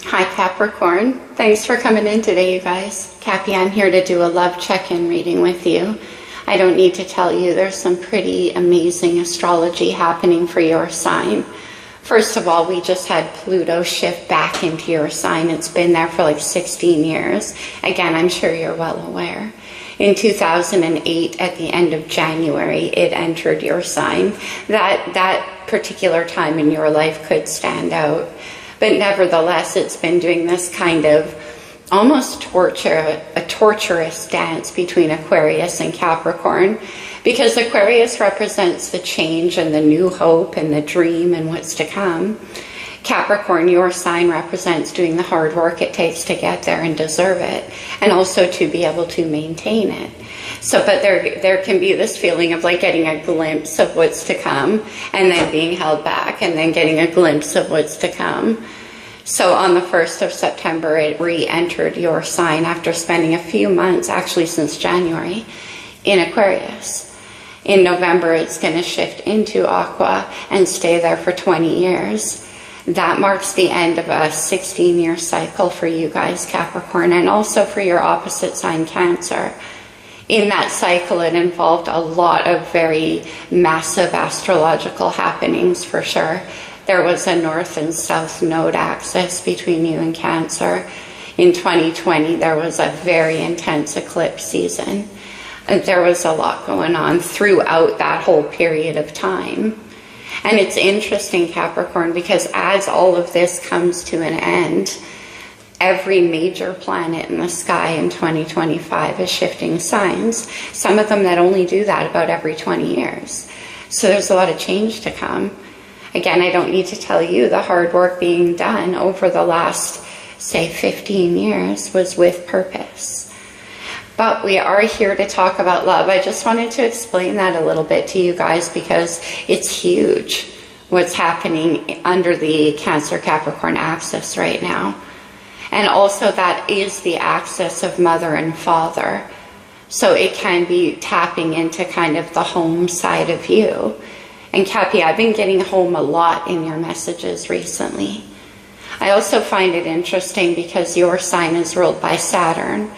Hi Capricorn, thanks for coming in today, you guys. Cappy, I'm here to do a love check-in reading with you. I don't need to tell you, there's some pretty amazing astrology happening for your sign. First of all, we just had Pluto shift back into your sign. It's been there for like 16 years. Again, I'm sure you're well aware. In 2008, at the end of January, it entered your sign. That particular time in your life could stand out. But nevertheless, it's been doing this kind of almost a torturous dance between Aquarius and Capricorn, because Aquarius represents the change and the new hope and the dream and what's to come. Capricorn, your sign, represents doing the hard work it takes to get there and deserve it, and also to be able to maintain it. So, but there can be this feeling of like getting a glimpse of what's to come, and then being held back, and then getting a glimpse of what's to come. So on the 1st of September, it re-entered your sign after spending a few months, actually since January, in Aquarius. In November, it's going to shift into Aqua and stay there for 20 years. That marks the end of a 16-year cycle for you guys, Capricorn, and also for your opposite sign, Cancer. In that cycle, it involved a lot of very massive astrological happenings, for sure. There was a north and south node axis between you and Cancer. In 2020, there was a very intense eclipse season. There was a lot going on throughout that whole period of time. And it's interesting, Capricorn, because as all of this comes to an end, every major planet in the sky in 2025 is shifting signs. Some of them that only do that about every 20 years. So there's a lot of change to come. Again, I don't need to tell you the hard work being done over the last, say, 15 years was with purpose. But we are here to talk about love. I just wanted to explain that a little bit to you guys because it's huge what's happening under the Cancer-Capricorn axis right now. And also that is the axis of mother and father. So it can be tapping into kind of the home side of you. And Cappy, I've been getting home a lot in your messages recently. I also find it interesting because your sign is ruled by Saturn.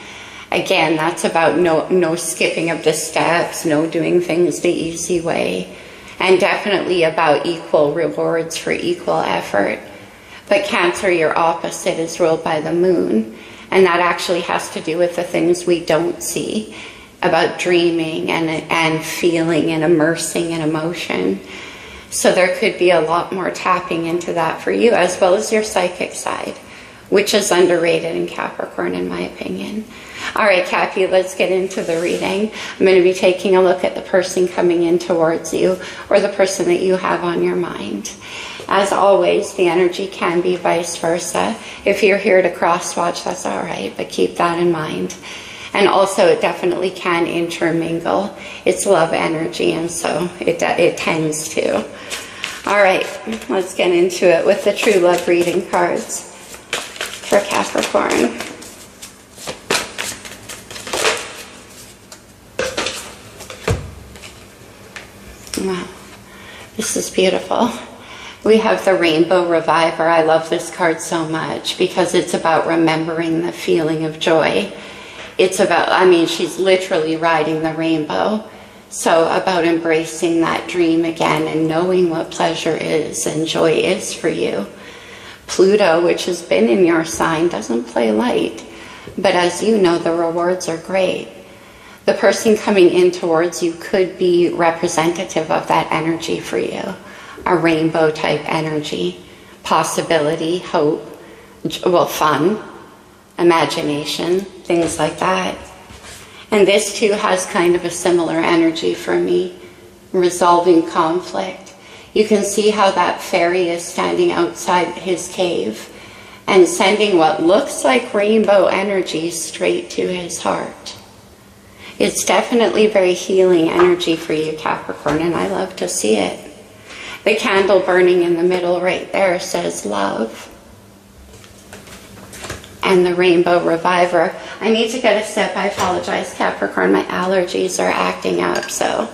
Again, that's about no skipping of the steps, no doing things the easy way, and definitely about equal rewards for equal effort. But Cancer, your opposite, is ruled by the moon, and that actually has to do with the things we don't see, about dreaming and feeling and immersing in emotion. So there could be a lot more tapping into that for you, as well as your psychic side, which is underrated in Capricorn, in my opinion. All right, Cappy, let's get into the reading. I'm going to be taking a look at the person coming in towards you, or the person that you have on your mind. As always, the energy can be vice versa. If you're here to cross-watch, that's all right, but keep that in mind. And also, it definitely can intermingle. It's love energy, and so it tends to. All right, let's get into it with the true love reading cards for Capricorn. Wow, this is beautiful. We have the Rainbow Reviver. I love this card so much because it's about remembering the feeling of joy. It's about, I mean, she's literally riding the rainbow. So about embracing that dream again and knowing what pleasure is and joy is for you. Pluto, which has been in your sign, doesn't play light. But as you know, the rewards are great. The person coming in towards you could be representative of that energy for you. A rainbow type energy, possibility, hope, well, fun, imagination, things like that. And this too has kind of a similar energy for me, resolving conflict. You can see how that fairy is standing outside his cave and sending what looks like rainbow energy straight to his heart. It's definitely very healing energy for you, Capricorn, and I love to see it. The candle burning in the middle right there says love. And the Rainbow Reviver. I need to get a sip. I apologize, Capricorn. My allergies are acting up, so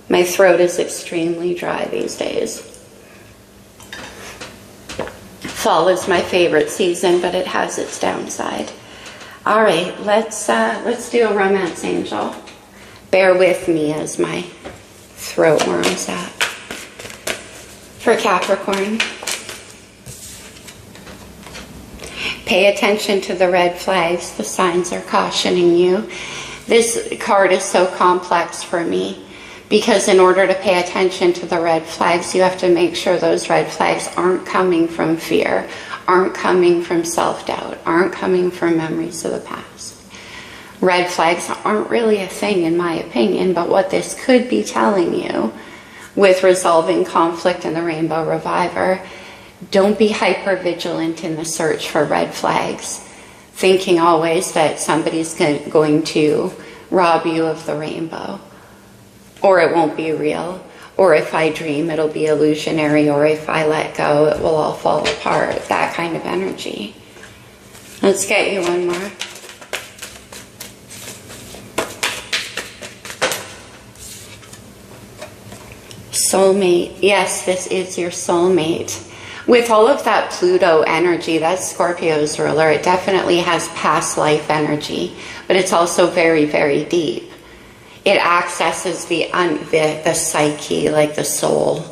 my throat is extremely dry these days. Fall is my favorite season, but it has its downside. All right, let's do a romance angel. Bear with me as my throat warms up. For Capricorn, pay attention to the red flags. The signs are cautioning you. This card is so complex for me because in order to pay attention to the red flags, you have to make sure those red flags aren't coming from fear, aren't coming from self-doubt, aren't coming from memories of the past. Red flags aren't really a thing in my opinion, but what this could be telling you with resolving conflict in the Rainbow Reviver, don't be hyper vigilant in the search for red flags, thinking always that somebody's going to rob you of the rainbow, or it won't be real, or if I dream it'll be illusionary, or if I let go it will all fall apart. That kind of energy. Let's get you one more. Soulmate. Yes, this is your soulmate. With all of that Pluto energy, that's Scorpio's ruler, it definitely has past life energy, but it's also very, very deep. It accesses the psyche, like the soul.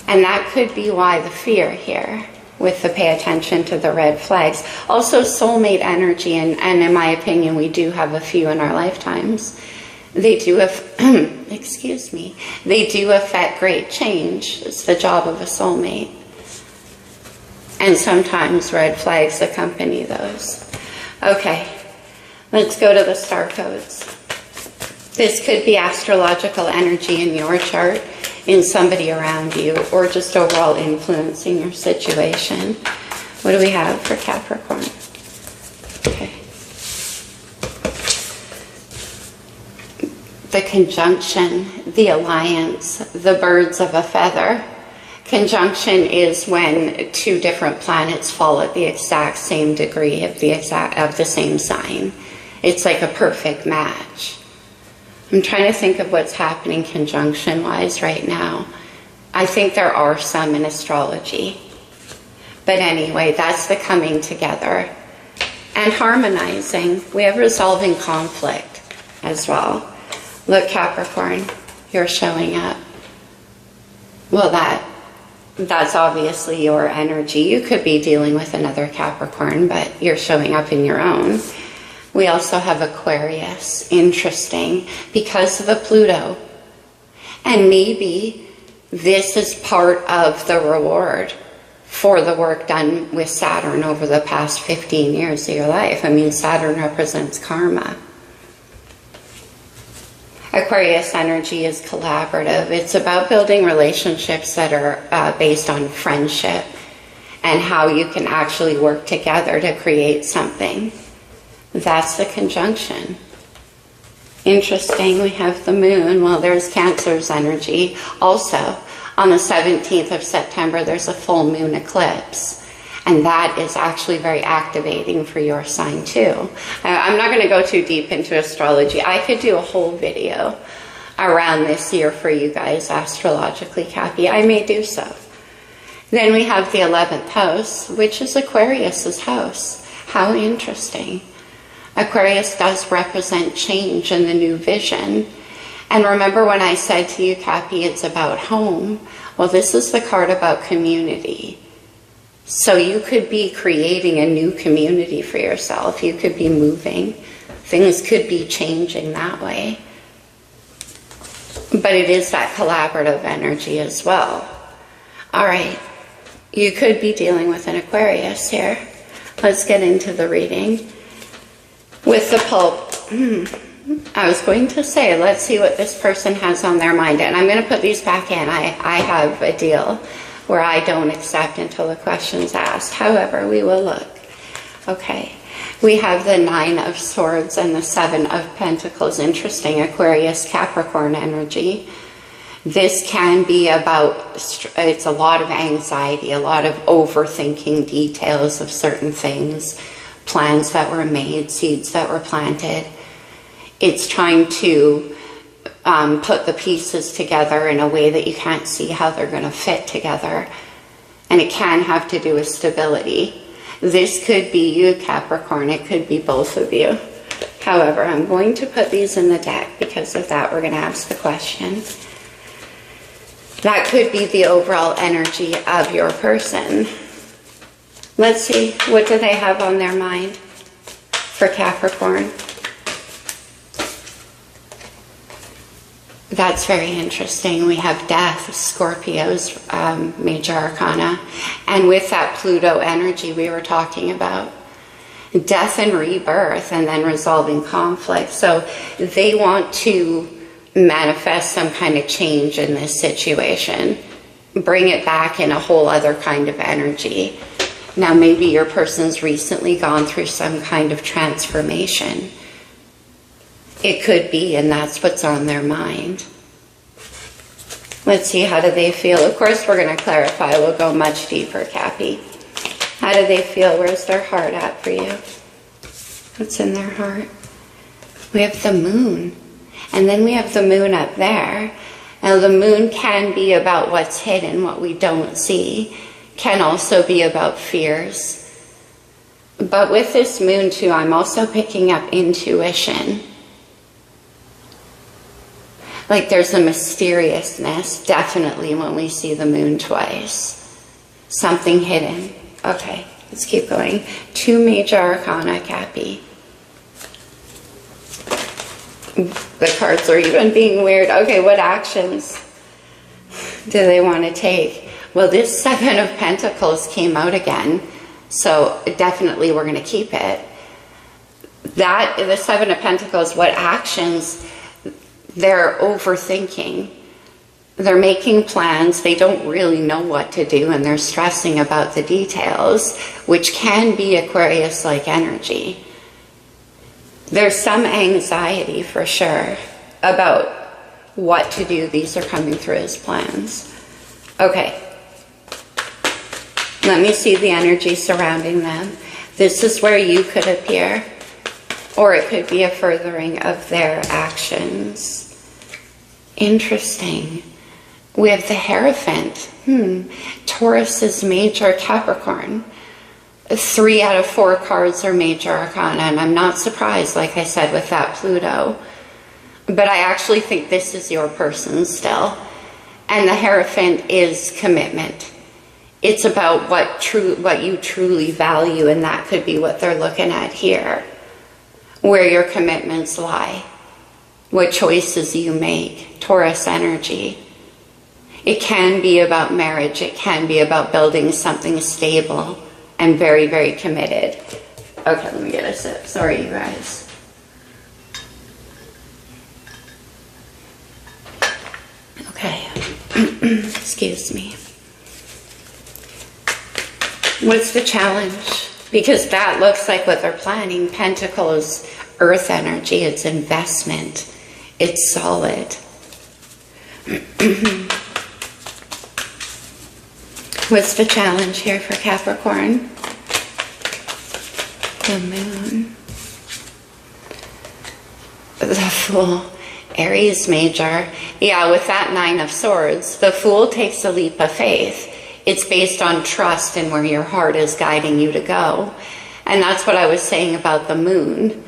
And that could be why the fear here, with the pay attention to the red flags. Also soulmate energy, and in my opinion, we do have a few in our lifetimes. They do excuse me, they do affect great change. It's the job of a soulmate. And sometimes red flags accompany those. Okay, let's go to the star codes. This could be astrological energy in your chart, in somebody around you, or just overall influencing your situation. What do we have for Capricorn? Okay. The conjunction, the alliance, the birds of a feather. Conjunction is when two different planets fall at the exact same degree of the same sign. It's like a perfect match. I'm trying to think of what's happening conjunction-wise right now. I think there are some in astrology. But anyway, that's the coming together. And harmonizing. We have resolving conflict as well. Look, Capricorn, you're showing up. Well, that's obviously your energy. You could be dealing with another Capricorn, but you're showing up in your own. We also have Aquarius. Interesting, because of the Pluto. And maybe this is part of the reward for the work done with Saturn over the past 15 years of your life. I mean, Saturn represents karma. Aquarius energy is collaborative. It's about building relationships that are based on friendship and how you can actually work together to create something. That's the conjunction. Interesting, we have the moon. Well, there's Cancer's energy. Also, on the 17th of September, there's a full moon eclipse. And that is actually very activating for your sign too. I'm not going to go too deep into astrology. I could do a whole video around this year for you guys, astrologically, Cappy. I may do so. Then we have the 11th house, which is Aquarius's house. How interesting. Aquarius does represent change and the new vision. And remember when I said to you, Cappy, it's about home? Well, this is the card about community. So you could be creating a new community for yourself. You could be moving. Things could be changing that way. But it is that collaborative energy as well. All right. You could be dealing with an Aquarius here. Let's get into the reading. With the pulp, I was going to say, let's see what this person has on their mind. And I'm going to put these back in. I have a deal where I don't accept until the question's asked. However, we will look. Okay. We have the 9 of Swords and the 7 of Pentacles. Interesting. Aquarius, Capricorn energy. This can be about, it's a lot of anxiety, a lot of overthinking details of certain things, plans that were made, seeds that were planted. It's trying to put the pieces together in a way that you can't see how they're going to fit together. And it can have to do with stability. This could be you, Capricorn. It could be both of you. However, I'm going to put these in the deck. Because of that, we're going to ask the question. That could be the overall energy of your person. Let's see, what do they have on their mind for Capricorn? That's very interesting. We have death, Scorpio's major arcana. And with that Pluto energy we were talking about, death and rebirth, and then resolving conflict. So they want to manifest some kind of change in this situation. Bring it back in a whole other kind of energy. Now maybe your person's recently gone through some kind of transformation. It could be, and that's what's on their mind. Let's see, how do they feel? Of course, we're going to clarify. We'll go much deeper, Cappy. How do they feel? Where's their heart at for you? What's in their heart? We have the moon. And then we have the moon up there. Now, the moon can be about what's hidden, what we don't see. Can also be about fears. But with this moon, too, I'm also picking up intuition. Like there's a mysteriousness, definitely, when we see the moon twice. Something hidden. Okay, let's keep going. 2 major arcana, Cappy. The cards are even being weird. Okay, what actions do they want to take? Well, this 7 of Pentacles came out again, so definitely we're going to keep it. The 7 of Pentacles, what actions? They're overthinking. They're making plans. They don't really know what to do, and they're stressing about the details, which can be Aquarius-like energy. There's some anxiety for sure about what to do. These are coming through as plans. Okay. Let me see the energy surrounding them. This is where you could appear, or it could be a furthering of their actions. Interesting. We have the Hierophant. Taurus is major Capricorn. 3 out of 4 cards are major arcana, and I'm not surprised, like I said, with that Pluto. But I actually think this is your person still. And the Hierophant is commitment. It's about what you truly value, and that could be what they're looking at here. Where your commitments lie. What choices you make. Taurus energy. It can be about marriage. It can be about building something stable and very, very committed. Okay, let me get a sip. Sorry, you guys. Okay. Excuse me. What's the challenge? Because that looks like what they're planning. Pentacles, earth energy, it's investment. It's solid. What's the challenge here for Capricorn? The moon. The Fool. Aries major. Yeah, with that 9 of Swords, the Fool takes a leap of faith. It's based on trust and where your heart is guiding you to go. And that's what I was saying about the moon.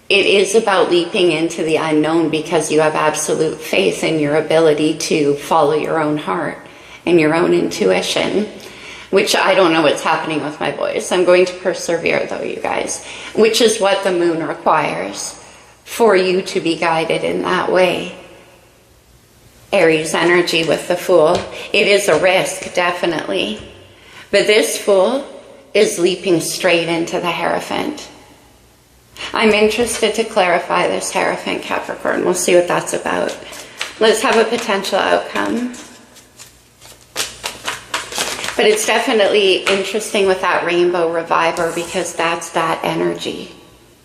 It is about leaping into the unknown because you have absolute faith in your ability to follow your own heart and your own intuition, which I don't know what's happening with my voice. I'm going to persevere though, you guys, which is what the moon requires for you to be guided in that way. Aries energy with the Fool. It is a risk, definitely. But this Fool is leaping straight into the Hierophant. I'm interested to clarify this Hierophant, Capricorn. We'll see what that's about. Let's have a potential outcome. But it's definitely interesting with that Rainbow Reviver because that's that energy.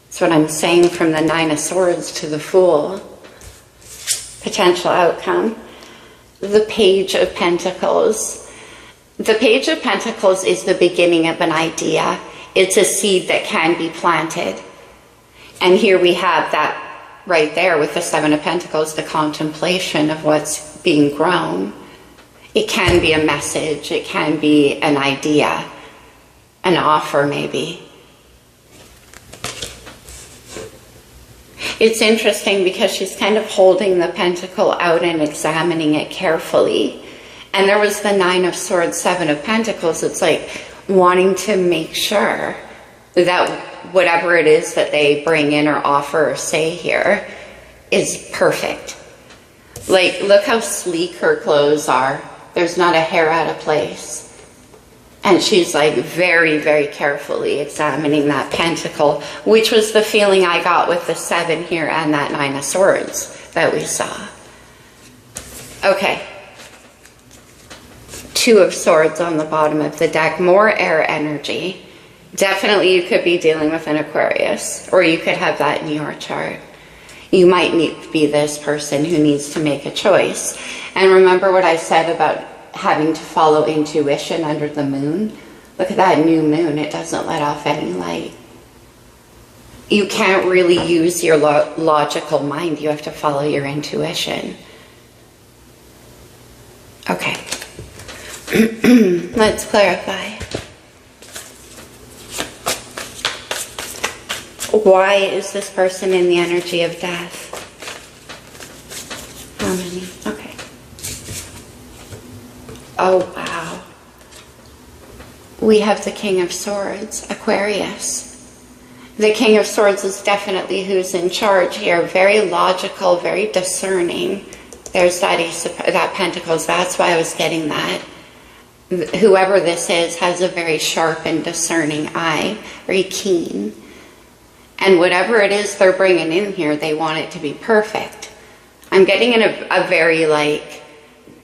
That's what I'm saying from the 9 of Swords to the Fool. Potential outcome. The Page of Pentacles. The Page of Pentacles is the beginning of an idea. It's a seed that can be planted. And here we have that right there with the 7 of Pentacles, the contemplation of what's being grown. It can be a message, it can be an idea, an offer maybe. It's interesting because she's kind of holding the pentacle out and examining it carefully. And there was the Nine of Swords, Seven of Pentacles. It's like wanting to make sure that whatever it is that they bring in or offer or say here is perfect. Like, look how sleek her clothes are. There's not a hair out of place. And she's like very, very carefully examining that pentacle, which was the feeling I got with the 7 here and that 9 of Swords that we saw. Okay. 2 of Swords on the bottom of the deck, more air energy. Definitely you could be dealing with an Aquarius, or you could have that in your chart. You might need to be this person who needs to make a choice. And remember what I said about having to follow intuition under the moon? Look at that new moon. It doesn't let off any light. You can't really use your logical mind. You have to follow your intuition. Okay. Let's clarify. Why is this person in the energy of death? How many? Okay. Oh, wow. We have the King of Swords, Aquarius. The King of Swords is definitely who's in charge here. Very logical, very discerning. There's that Ace of, that Pentacles. That's why I was getting that. Whoever this is has a very sharp and discerning eye, very keen. And whatever it is they're bringing in here, they want it to be perfect. I'm getting in a very like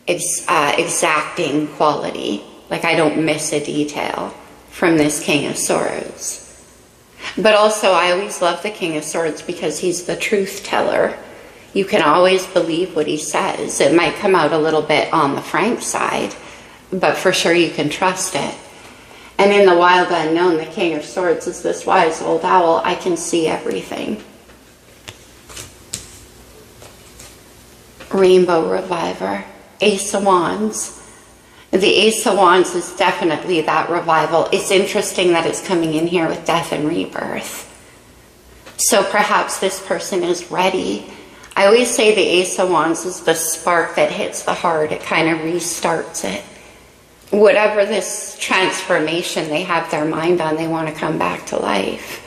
exacting quality. Like I don't miss a detail from this King of Swords. But also I always love the King of Swords because he's the truth teller. You can always believe what he says. It might come out a little bit on the frank side, but for sure you can trust it. And in the wild unknown, the King of Swords is this wise old owl. I can see everything. Rainbow Reviver. Ace of Wands. The Ace of Wands is definitely that revival. It's interesting that it's coming in here with death and rebirth. So perhaps this person is ready. I always say the Ace of Wands is the spark that hits the heart. It kind of restarts it. Whatever this transformation they have their mind on, they want to come back to life.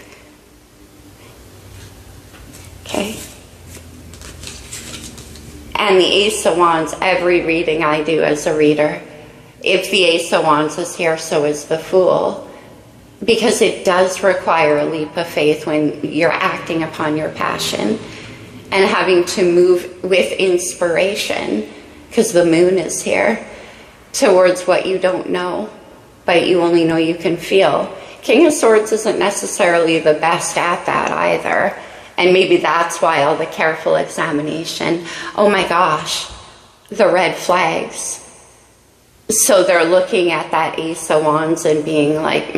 Okay? And the Ace of Wands, every reading I do as a reader, if the Ace of Wands is here, so is the Fool. Because it does require a leap of faith when you're acting upon your passion and having to move with inspiration, because the moon is here, towards what you don't know, but you only know you can feel. King of Swords isn't necessarily the best at that either. And maybe that's why all the careful examination. Oh my gosh, the red flags. So they're looking at that Ace of Wands and being like,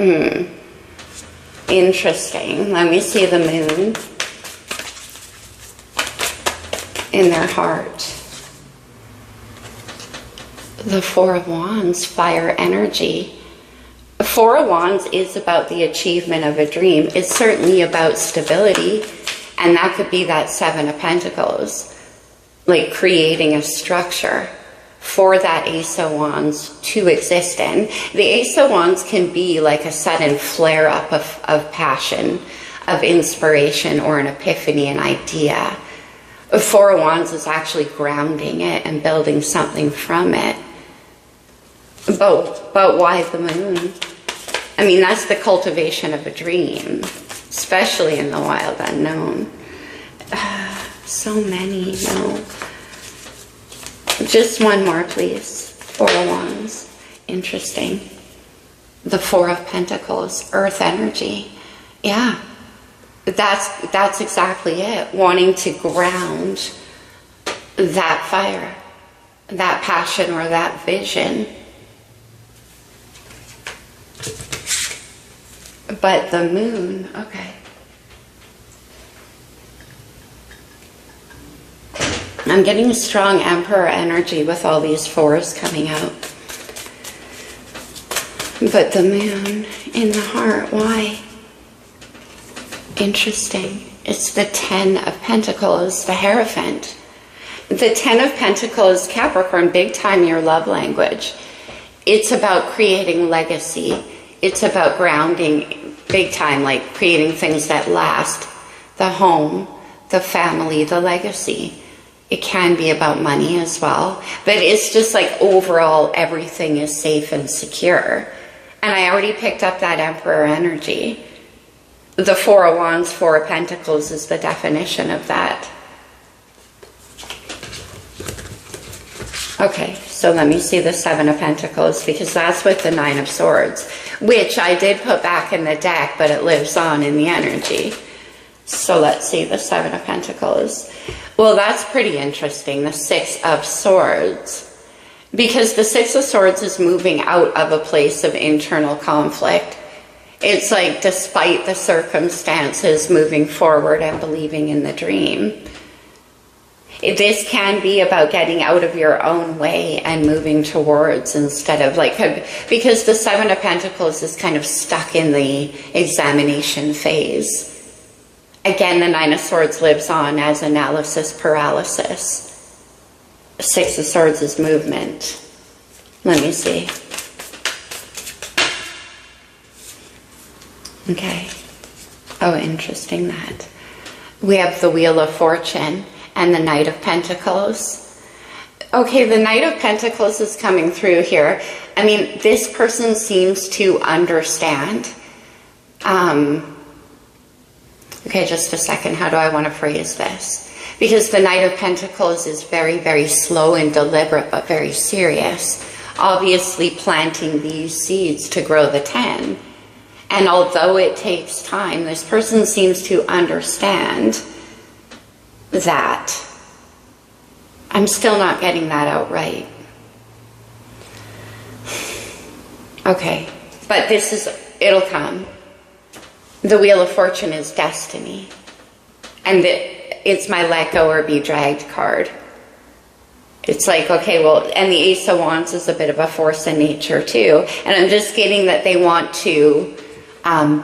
interesting. Let me see the moon in their heart. The Four of Wands, fire energy. Four of Wands is about the achievement of a dream. It's certainly about stability. And that could be that Seven of Pentacles. Like creating a structure for that Ace of Wands to exist in. The Ace of Wands can be like a sudden flare-up of passion, of inspiration, or an epiphany, an idea. Four of Wands is actually grounding it and building something from it. But why the moon? I mean, that's the cultivation of a dream, especially in the wild unknown. So many, no. Just one more, please. Four of Wands. Interesting. The Four of Pentacles, earth energy. Yeah, that's exactly it. Wanting to ground that fire, that passion, or that vision. But the moon, okay. I'm getting strong Emperor energy with all these fours coming out. But the moon in the heart, why? Interesting. It's the 10 of Pentacles, the Hierophant. The 10 of Pentacles, Capricorn, big time your love language. It's about creating legacy. It's about grounding big time, like creating things that last. The home, the family, the legacy. It can be about money as well. But it's just like overall everything is safe and secure. And I already picked up that Emperor energy. The 4 of Wands, 4 of Pentacles is the definition of that. Okay, so let me see the 7 of Pentacles, because that's with the 9 of Swords, which I did put back in the deck, but it lives on in the energy. So let's see the 7 of Pentacles. Well, that's pretty interesting, the 6 of Swords, because the 6 of Swords is moving out of a place of internal conflict. It's like, despite the circumstances, moving forward and believing in the dream. This can be about getting out of your own way and moving towards, instead of like, because the 7 of Pentacles is kind of stuck in the examination phase. Again, the 9 of Swords lives on as analysis paralysis. 6 of Swords is movement. Let me see. Okay. Oh, interesting that. We have the Wheel of Fortune and the Knight of Pentacles. Okay, the Knight of Pentacles is coming through here. I mean, this person seems to understand. Okay, just a second. How do I want to phrase this? Because the Knight of Pentacles is very, very slow and deliberate, but very serious. Obviously planting these seeds to grow the 10. And although it takes time, this person seems to understand that. I'm still not getting that out right. Okay, but this is, it'll come. The Wheel of Fortune is destiny. And it's my let go or be dragged card. It's like, okay, well, and the Ace of Wands is a bit of a force in nature too. And I'm just getting that they want to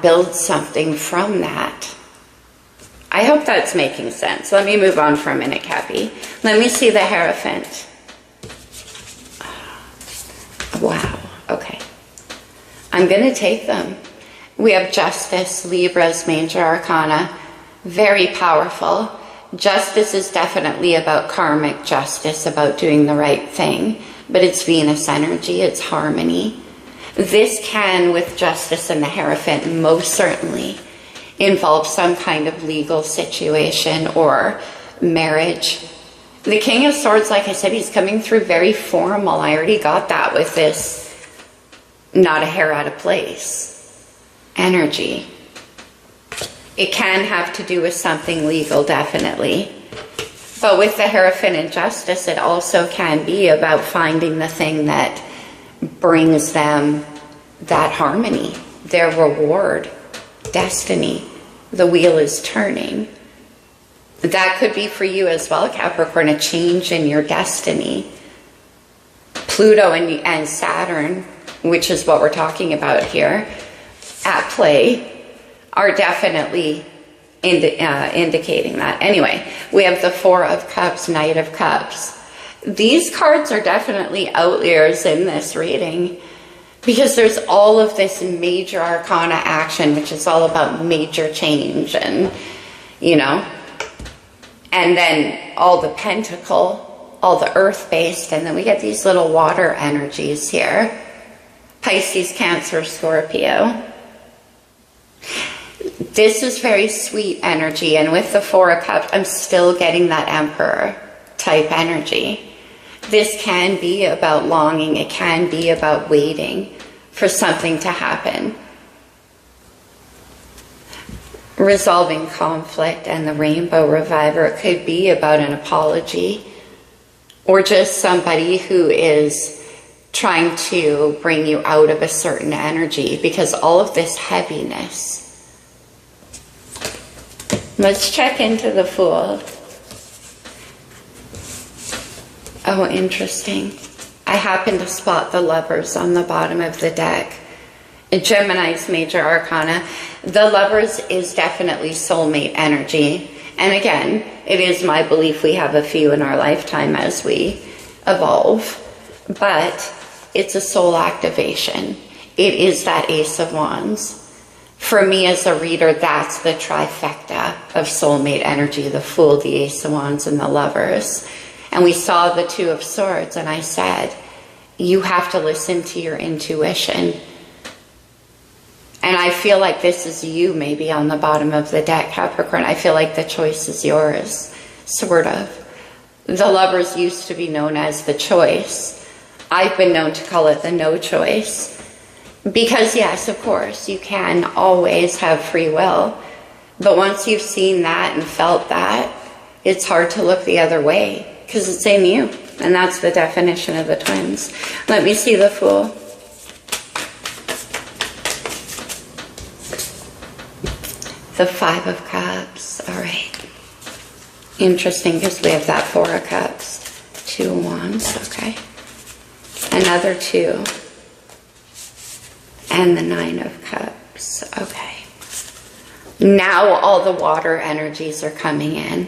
build something from that. I hope that's making sense. Let me move on for a minute, Cappy. Let me see the Hierophant. Wow, okay. I'm going to take them. We have Justice, Libra's major arcana. Very powerful. Justice is definitely about karmic justice, about doing the right thing. But it's Venus energy, it's harmony. This can, with Justice and the Hierophant, most certainly involve some kind of legal situation or marriage. The King of Swords, like I said, he's coming through very formal. I already got that with this not a hair out of place energy. It can have to do with something legal, definitely. But with the Hierophant and Justice, it also can be about finding the thing that brings them that harmony, their reward, destiny. The wheel is turning. That could be for you as well, Capricorn, a change in your destiny. Pluto and Saturn, which is what we're talking about here, at play, are definitely indicating that. Anyway, we have the Four of Cups, Knight of Cups. These cards are definitely outliers in this reading because there's all of this major arcana action, which is all about major change and, you know, and then all the pentacle, all the earth-based, and then we get these little water energies here. Pisces, Cancer, Scorpio. This is very sweet energy, and with the Four of Cups, I'm still getting that Emperor type energy. This can be about longing. It can be about waiting for something to happen. Resolving conflict and the Rainbow Reviver. It could be about an apology or just somebody who is trying to bring you out of a certain energy because all of this heaviness. Let's check into the Fool. Oh, interesting. I happen to spot the Lovers on the bottom of the deck. Gemini's major arcana. The Lovers is definitely soulmate energy. And again, it is my belief we have a few in our lifetime as we evolve. But it's a soul activation. It is that Ace of Wands. For me as a reader, that's the trifecta of soulmate energy, the Fool, the Ace of Wands, and the Lovers. And we saw the Two of Swords, and I said, you have to listen to your intuition. And I feel like this is you maybe on the bottom of the deck, Capricorn. I feel like the choice is yours, sort of. The Lovers used to be known as the choice. I've been known to call it the no choice. Because yes, of course, you can always have free will. But once you've seen that and felt that, it's hard to look the other way because it's in you. And that's the definition of the twins. Let me see the Fool. The Five of Cups. All right. Interesting because we have that Four of Cups. Two of Wands. Okay. Another two. And the Nine of Cups. Okay. Now all the water energies are coming in.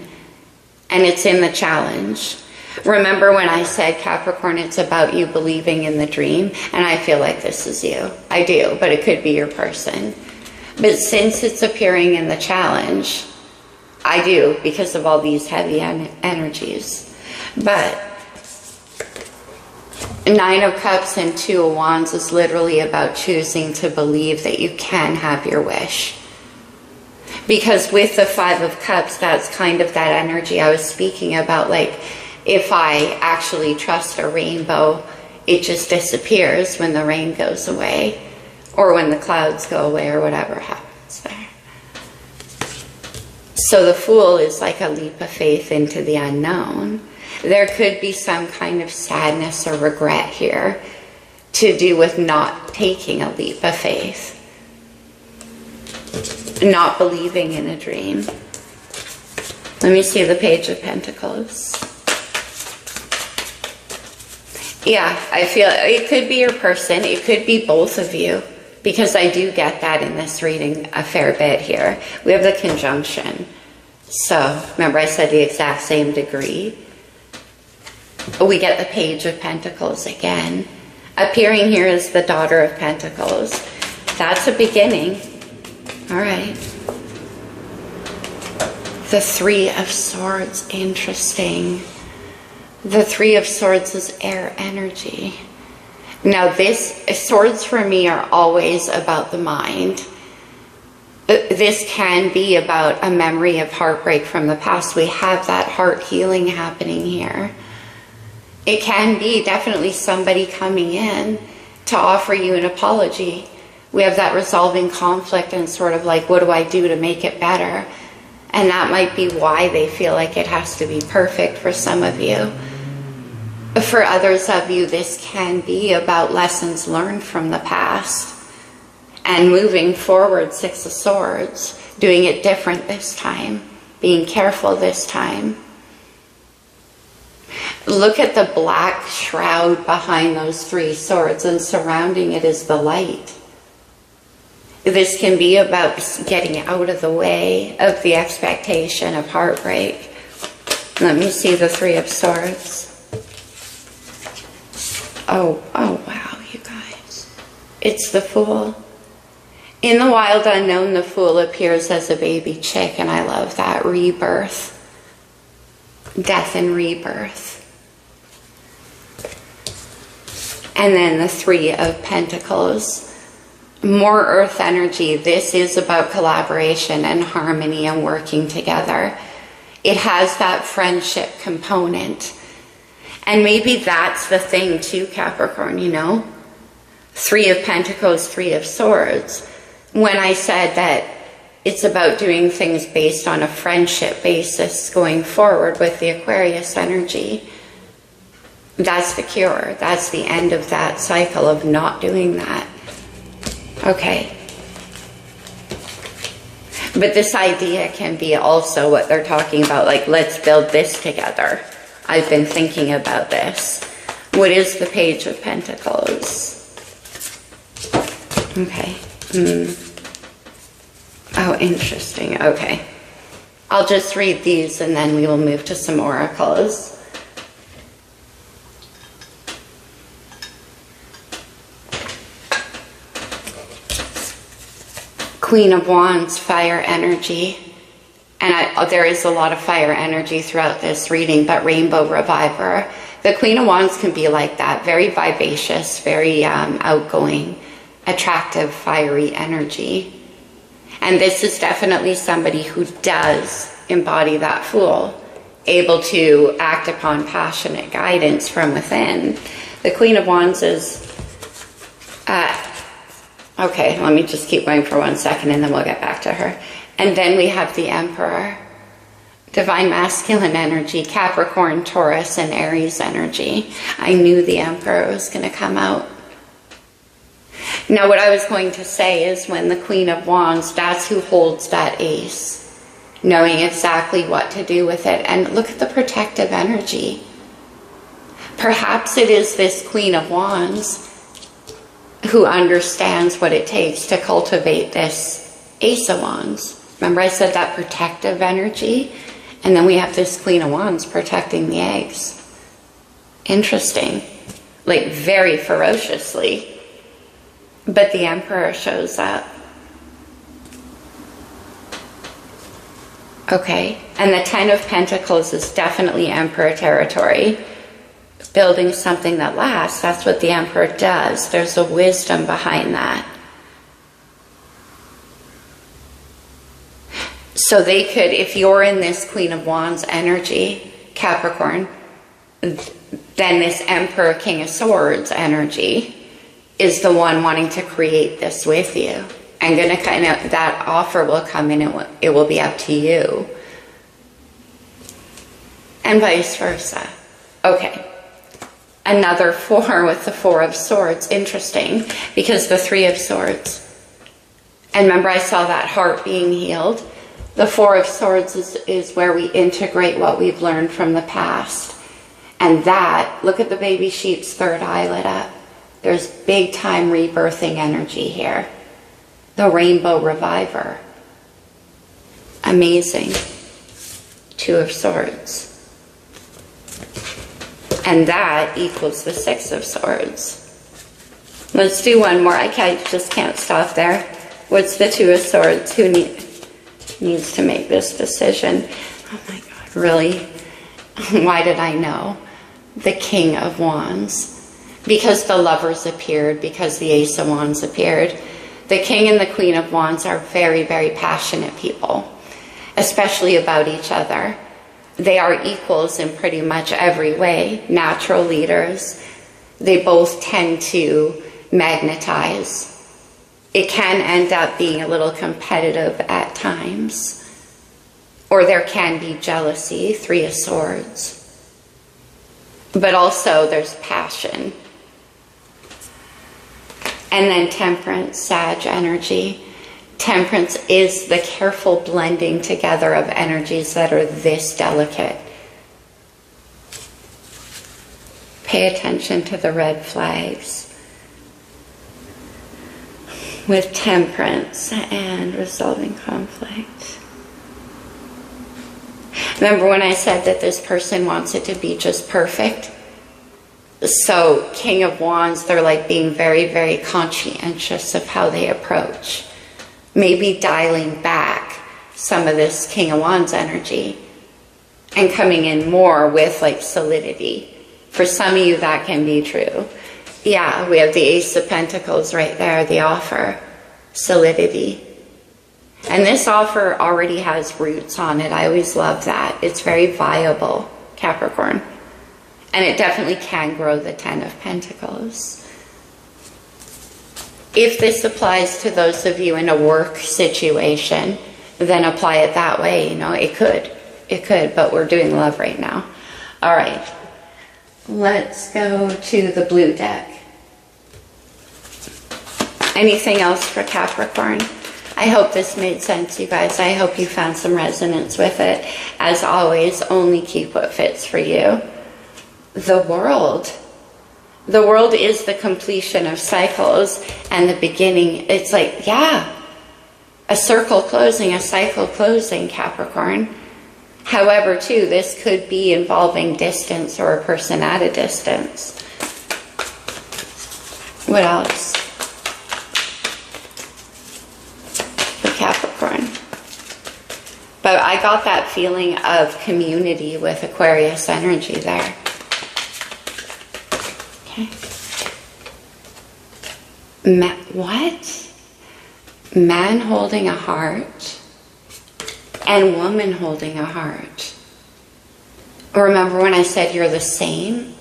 And it's in the challenge. Remember when I said, Capricorn, it's about you believing in the dream? And I feel like this is you. I do, but it could be your person. But since it's appearing in the challenge, I do, because of all these heavy energies. But Nine of Cups and Two of Wands is literally about choosing to believe that you can have your wish. Because with the Five of Cups, that's kind of that energy I was speaking about. Like, if I actually trust a rainbow, it just disappears when the rain goes away. Or when the clouds go away, or whatever happens there. So the Fool is like a leap of faith into the unknown. There could be some kind of sadness or regret here to do with not taking a leap of faith. Not believing in a dream. Let me see the Page of Pentacles. Yeah, I feel it could be your person. It could be both of you. Because I do get that in this reading a fair bit here. We have the conjunction. So, remember I said the exact same degree. We get the Page of Pentacles again. Appearing here is the Daughter of Pentacles. That's a beginning. All right. The Three of Swords. Interesting. The Three of Swords is air energy. Now swords for me are always about the mind. This can be about a memory of heartbreak from the past. We have that heart healing happening here. It can be definitely somebody coming in to offer you an apology. We have that resolving conflict and sort of like, what do I do to make it better? And that might be why they feel like it has to be perfect for some of you. For others of you, this can be about lessons learned from the past and moving forward. Six of Swords, doing it different this time, being careful this time. Look at the black shroud behind those three swords, and surrounding it is the light. This can be about getting out of the way of the expectation of heartbreak. Let me see the Three of Swords. Oh wow, you guys. It's the Fool. In the wild unknown, the Fool appears as a baby chick, and I love that. Rebirth. Death and rebirth. And then the Three of Pentacles. More earth energy. This is about collaboration and harmony and working together. It has that friendship component. And maybe that's the thing too, Capricorn, you know? Three of Pentacles, Three of Swords. When I said that it's about doing things based on a friendship basis going forward with the Aquarius energy, that's the cure. That's the end of that cycle of not doing that. Okay. But this idea can be also what they're talking about, like, let's build this together. I've been thinking about this. What is the Page of Pentacles? Okay. Oh, interesting. Okay. I'll just read these and then we will move to some oracles. Queen of Wands, fire energy. And there is a lot of fire energy throughout this reading, but Rainbow Reviver. The Queen of Wands can be like that, very vivacious, very outgoing, attractive, fiery energy. And this is definitely somebody who does embody that Fool, able to act upon passionate guidance from within. The Queen of Wands is... okay, let me just keep going for 1 second and then we'll get back to her. And then we have the Emperor. Divine masculine energy, Capricorn, Taurus, and Aries energy. I knew the Emperor was going to come out. Now what I was going to say is when the Queen of Wands, that's who holds that ace, knowing exactly what to do with it. And look at the protective energy. Perhaps it is this Queen of Wands who understands what it takes to cultivate this Ace of Wands. Remember I said that protective energy? And then we have this Queen of Wands protecting the eggs. Interesting. Like very ferociously. But the Emperor shows up. Okay. And the Ten of Pentacles is definitely Emperor territory. Building something that lasts. That's what the Emperor does. There's a wisdom behind that. So they could, if you're in this Queen of Wands energy, Capricorn, then this Emperor, King of Swords energy is the one wanting to create this with you. And gonna kind of, that offer will come in and it will be up to you. And vice versa. Okay. Another 4 with the 4 of Swords. Interesting, because the 3 of Swords. And remember I saw that heart being healed. The 4 of Swords is where we integrate what we've learned from the past. And that, look at the baby sheep's third eye lit up. There's big time rebirthing energy here. The Rainbow Reviver. Amazing. 2 of Swords. And that equals the 6 of Swords. Let's do one more. I just can't stop there. What's the 2 of Swords? Who needs to make this decision? Oh my God, really? Why did I know? The King of Wands. Because the Lovers appeared, because the Ace of Wands appeared. The King and the Queen of Wands are very, very passionate people, especially about each other. They are equals in pretty much every way, natural leaders. They both tend to magnetize. It can end up being a little competitive at times. Or there can be jealousy, 3 of Swords. But also there's passion. And then Temperance, Sag energy. Temperance is the careful blending together of energies that are this delicate. Pay attention to the red flags. With Temperance and resolving conflict. Remember when I said that this person wants it to be just perfect? So King of Wands, they're like being very, very conscientious of how they approach. Maybe dialing back some of this King of Wands energy and coming in more with like solidity. For some of you that can be true. Yeah, we have the Ace of Pentacles right there, the offer, solidity. And this offer already has roots on it. I always love that. It's very viable, Capricorn. And it definitely can grow the 10 of Pentacles. If this applies to those of you in a work situation, then apply it that way. You know, it could, but we're doing love right now. All right, let's go to the blue deck. Anything else for Capricorn? I hope this made sense, you guys. I hope you found some resonance with it. As always, only keep what fits for you. the world. The world is the completion of cycles and the beginning. It's like, yeah, a circle closing, a cycle closing, Capricorn. However, too, this could be involving distance or a person at a distance. What else? For Capricorn. But I got that feeling of community with Aquarius energy there. Okay. What? Man holding a heart and woman holding a heart. Remember when I said you're the same?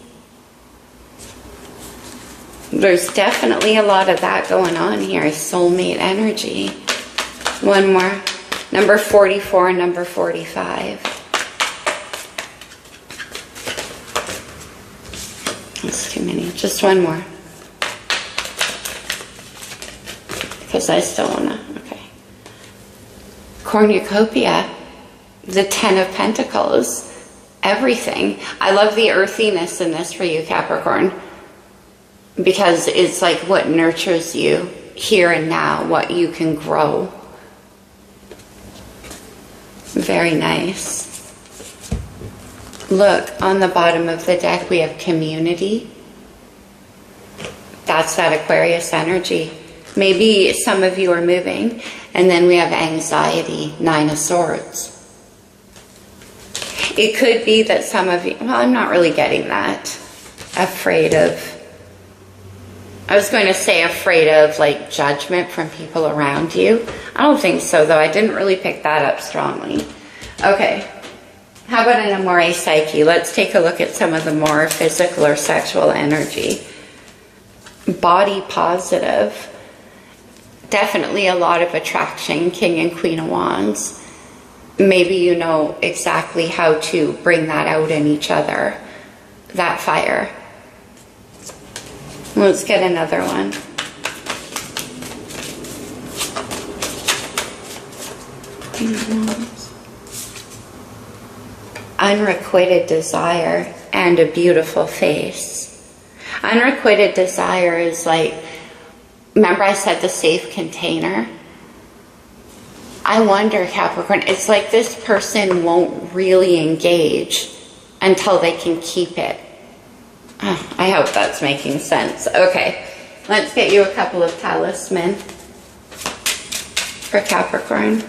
There's definitely a lot of that going on here. Soulmate energy. One more. Number 44 and number 45. That's too many. Just one more. Because I still want to. Okay. Cornucopia. The 10 of Pentacles. Everything. I love the earthiness in this for you, Capricorn. Because it's like what nurtures you here and now. What you can grow. Very nice. Look, on the bottom of the deck we have community. That's that Aquarius energy. Maybe some of you are moving. And then we have anxiety, 9 of Swords. It could be that some of you, well, I'm not really getting that. Afraid of, I was going to say afraid of like judgment from people around you. I don't think so though. I didn't really pick that up strongly. Okay. How about an Amore Psyche? Let's take a look at some of the more physical or sexual energy. Body positive. Definitely a lot of attraction. King and Queen of Wands. Maybe you know exactly how to bring that out in each other. That fire. Let's get another one. Unrequited desire and a beautiful face. Unrequited desire is like, remember I said the safe container? I wonder, Capricorn, it's like this person won't really engage until they can keep it. Oh, I hope that's making sense. Okay, let's get you a couple of talisman for Capricorn.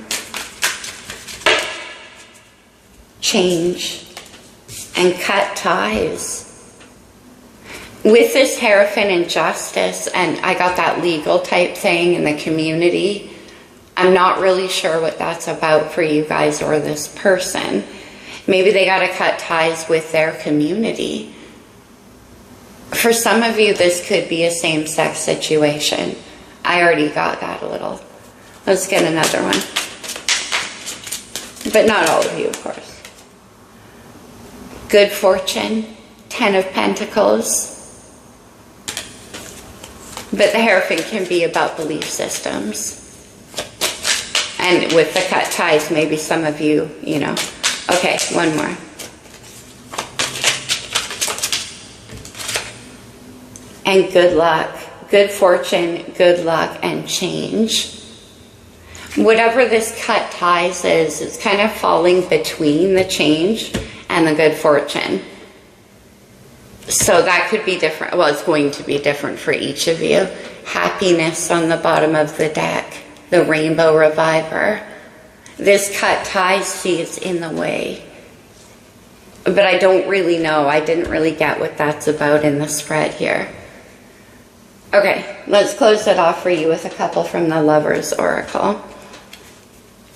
Change and cut ties. With this Hierophant and Justice, and I got that legal type thing in the community, I'm not really sure what that's about for you guys or this person. Maybe they got to cut ties with their community. For some of you, this could be a same-sex situation. I already got that a little. Let's get another one. But not all of you, of course. Good fortune, 10 of Pentacles. But the Hierophant can be about belief systems. And with the cut ties, maybe some of you, you know. Okay, one more. And good luck, good fortune, good luck, and change. Whatever this cut ties is, it's kind of falling between the change and the good fortune. So that could be different. Well, it's going to be different for each of you. Happiness on the bottom of the deck. The Rainbow Reviver. This cut ties, see, it's in the way. But I don't really know. I didn't really get what that's about in the spread here. Okay, let's close it off for you with a couple from the Lover's Oracle.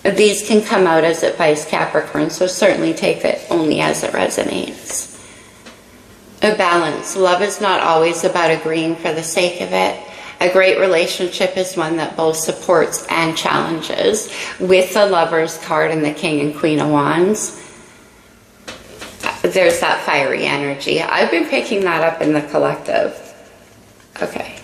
These can come out as advice, Capricorn, so certainly take it only as it resonates. A balance. Love is not always about agreeing for the sake of it. A great relationship is one that both supports and challenges. With the Lover's card and the King and Queen of Wands, there's that fiery energy. I've been picking that up in the collective. Okay.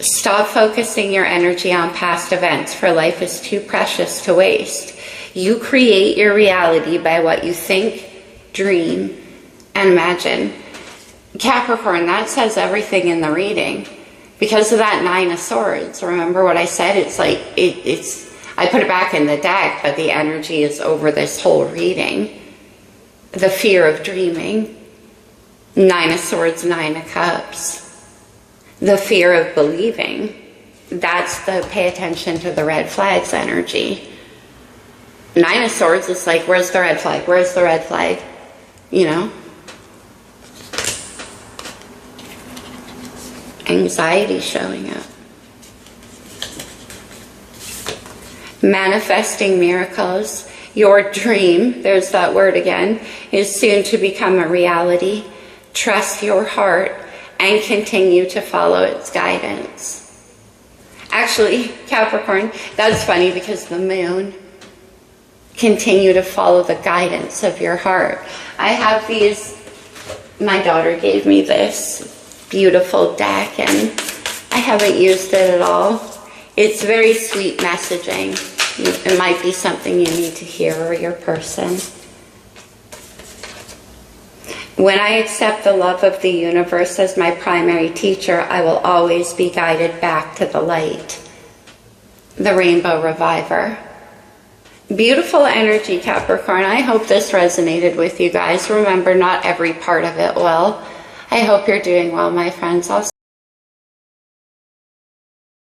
Stop focusing your energy on past events, for life is too precious to waste. You create your reality by what you think, dream, and imagine. Capricorn, that says everything in the reading. Because of that Nine of Swords, remember what I said? It's like, I put it back in the deck, but the energy is over this whole reading. The fear of dreaming. Nine of Swords, Nine of Cups. The fear of believing. That's the pay attention to the red flags energy. Nine of Swords is like, where's the red flag? Where's the red flag? You know? Anxiety showing up. Manifesting miracles. Your dream, there's that word again, is soon to become a reality. Trust your heart and continue to follow its guidance. Actually, Capricorn, that's funny because the moon, continue to follow the guidance of your heart. I have these, my daughter gave me this beautiful deck and I haven't used it at all. It's very sweet messaging. It might be something you need to hear or your person. When I accept the love of the universe as my primary teacher, I will always be guided back to the light. The Rainbow Reviver. Beautiful energy, Capricorn. I hope this resonated with you guys. Remember, not every part of it will. I hope you're doing well, my friends. I'll